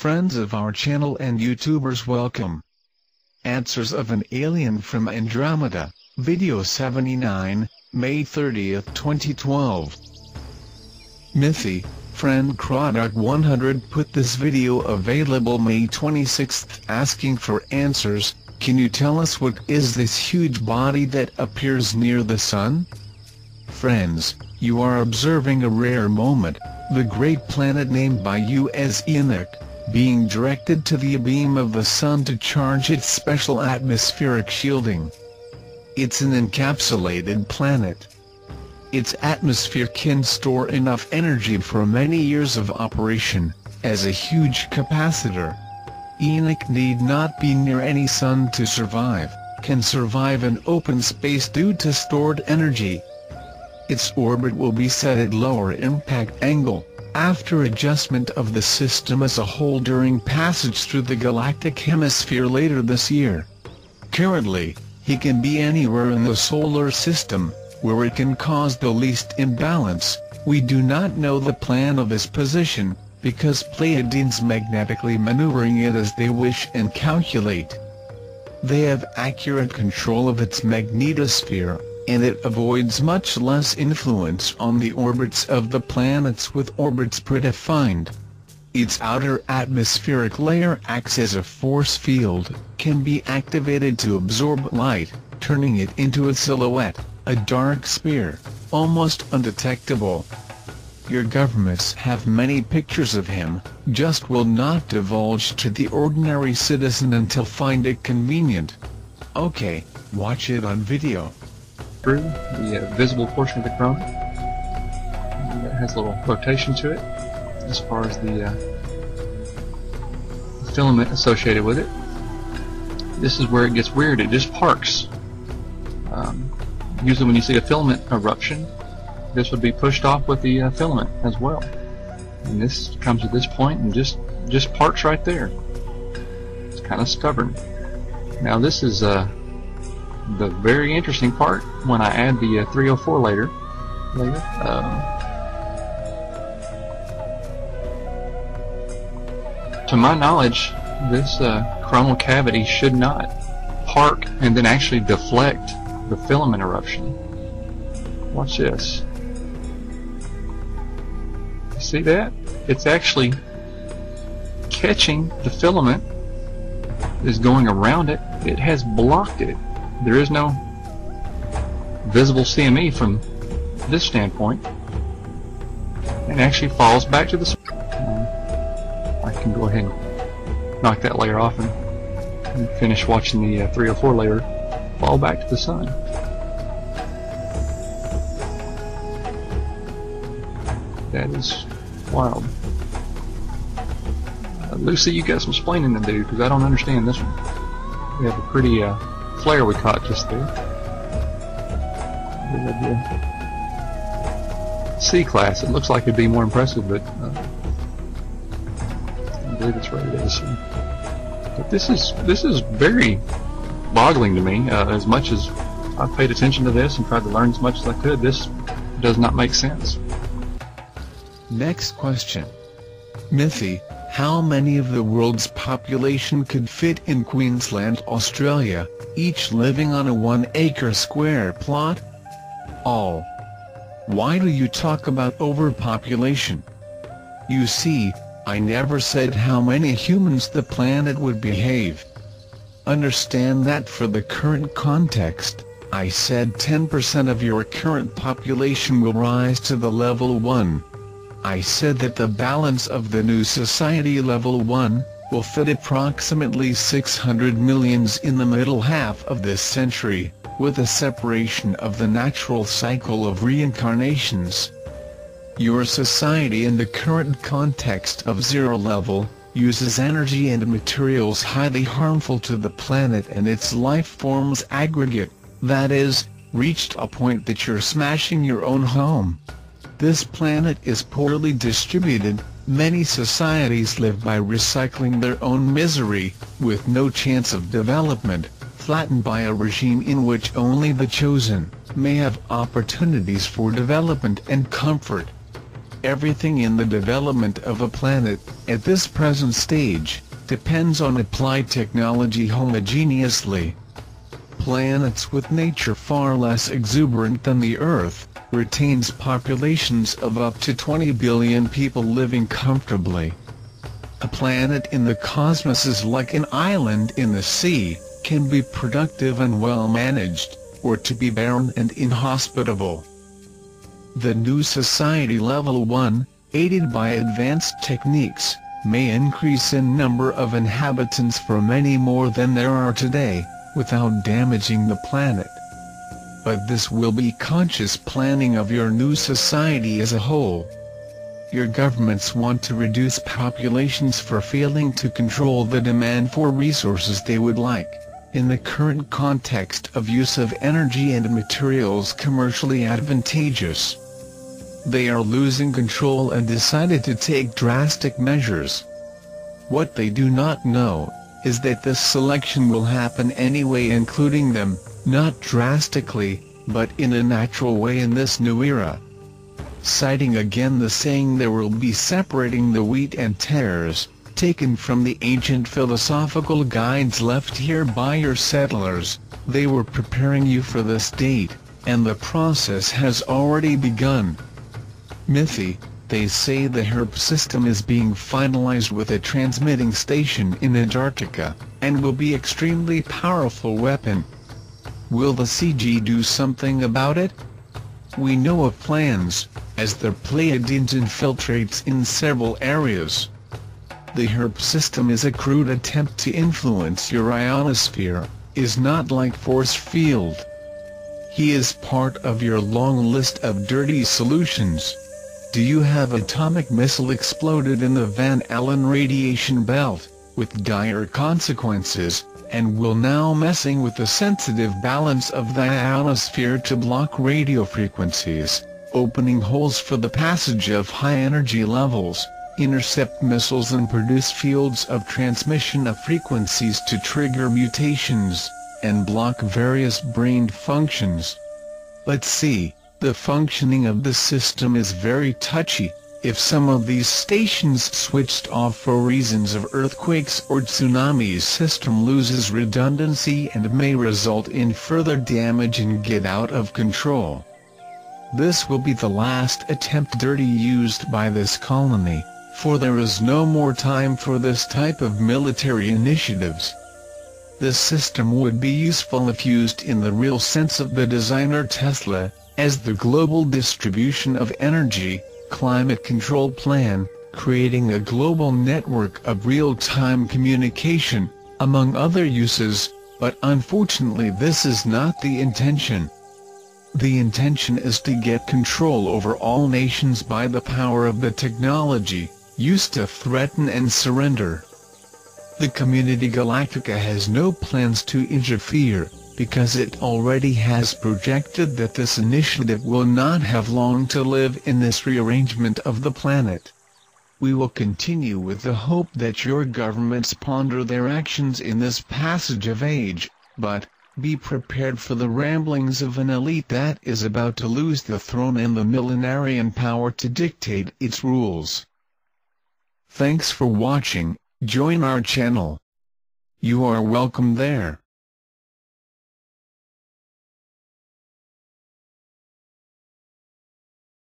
Friends of our channel and YouTubers, welcome. Answers of an Alien from Andromeda, Video 79, May 30, 2012. Mithy, friend Crawdog100 put this video available May 26 asking for answers. Can you tell us what is this huge body that appears near the sun? Friends, you are observing a rare moment, the great planet named by you as Enoch, being directed to the beam of the sun to charge its special atmospheric shielding. It's an encapsulated planet. Its atmosphere can store enough energy for many years of operation, as a huge capacitor. Enoch need not be near any sun to survive, can survive in open space due to stored energy. Its orbit will be set at lower impact angle, after adjustment of the system as a whole during passage through the galactic hemisphere later this year. Currently, he can be anywhere in the solar system, where it can cause the least imbalance. We do not know the plan of his position, because Pleiadians magnetically maneuvering it as they wish and calculate. They have accurate control of its magnetosphere, and it avoids much less influence on the orbits of the planets with orbits predefined. Its outer atmospheric layer acts as a force field, can be activated to absorb light, turning it into a silhouette, a dark sphere, almost undetectable. Your governments have many pictures of him, just will not divulge to the ordinary citizen until find it convenient. Okay, watch it on video. Through the visible portion of the corona. It has a little rotation to it as far as the filament associated with it. This is where it gets weird. It just parks. Usually when you see a filament eruption, this would be pushed off with the filament as well. And this comes at this point and just parks right there. It's kind of stubborn. Now this is the very interesting part when I add the 304 layer. To my knowledge, this coronal cavity should not park and then actually deflect the filament eruption. Watch this. See that? It's actually catching the filament is going around it. It has blocked it. There is no visible CME from this standpoint, and actually falls back to the sun. I can go ahead and knock that layer off and finish watching the 304 layer fall back to the sun. That is wild. Lucy, you got some explaining to do, because I don't understand this one. We have a pretty flare we caught just there. C-class. It looks like it'd be more impressive, but I believe it's rated as. But this is very boggling to me. As much as I've paid attention to this and tried to learn as much as I could, this does not make sense. Next question. Mithy, how many of the world's population could fit in Queensland, Australia, each living on a 1-acre square plot? All. Why do you talk about overpopulation? You see, I never said how many humans the planet would behave. Understand that for the current context, I said 10% of your current population will rise to the level 1. I said that the balance of the new society level 1 will fit approximately 600 millions in the middle half of this century, with a separation of the natural cycle of reincarnations. Your society in the current context of zero level uses energy and materials highly harmful to the planet and its life forms aggregate, that is, reached a point that you're smashing your own home. This planet is poorly distributed. Many societies live by recycling their own misery, with no chance of development, flattened by a regime in which only the chosen may have opportunities for development and comfort. Everything in the development of a planet, at this present stage, depends on applied technology homogeneously. Planets with nature far less exuberant than the Earth, retains populations of up to 20 billion people living comfortably. A planet in the cosmos is like an island in the sea, can be productive and well managed, or to be barren and inhospitable. The new Society Level 1, aided by advanced techniques, may increase in number of inhabitants for many more than there are today, without damaging the planet. But this will be conscious planning of your new society as a whole. Your governments want to reduce populations for failing to control the demand for resources they would like, in the current context of use of energy and materials commercially advantageous. They are losing control and decided to take drastic measures. What they do not know is that this selection will happen anyway, including them, not drastically, but in a natural way in this new era. Citing again the saying "there will be separating the wheat and tares," taken from the ancient philosophical guides left here by your settlers, they were preparing you for this date, and the process has already begun. Mythi, they say the herb system is being finalized with a transmitting station in Antarctica, and will be extremely powerful weapon. Will the CG do something about it? We know of plans, as the Pleiadians infiltrates in several areas. The herb system is a crude attempt to influence your ionosphere, is not like force field. He is part of your long list of dirty solutions. Do you have atomic missile exploded in the Van Allen radiation belt, with dire consequences, and will now messing with the sensitive balance of the ionosphere to block radio frequencies, opening holes for the passage of high energy levels, intercept missiles and produce fields of transmission of frequencies to trigger mutations, and block various brain functions. Let's see, the functioning of the system is very touchy. If some of these stations switched off for reasons of earthquakes or tsunamis, system loses redundancy and may result in further damage and get out of control. This will be the last attempt dirty used by this colony, for there is no more time for this type of military initiatives. This system would be useful if used in the real sense of the designer Tesla, as the global distribution of energy, climate control plan, creating a global network of real-time communication, among other uses, but unfortunately this is not the intention. The intention is to get control over all nations by the power of the technology, used to threaten and surrender. The Community Galactica has no plans to interfere, because it already has projected that this initiative will not have long to live in this rearrangement of the planet. We will continue with the hope that your governments ponder their actions in this passage of age, but be prepared for the ramblings of an elite that is about to lose the throne and the millenarian power to dictate its rules. Thanks for watching. Join our channel. You are welcome there.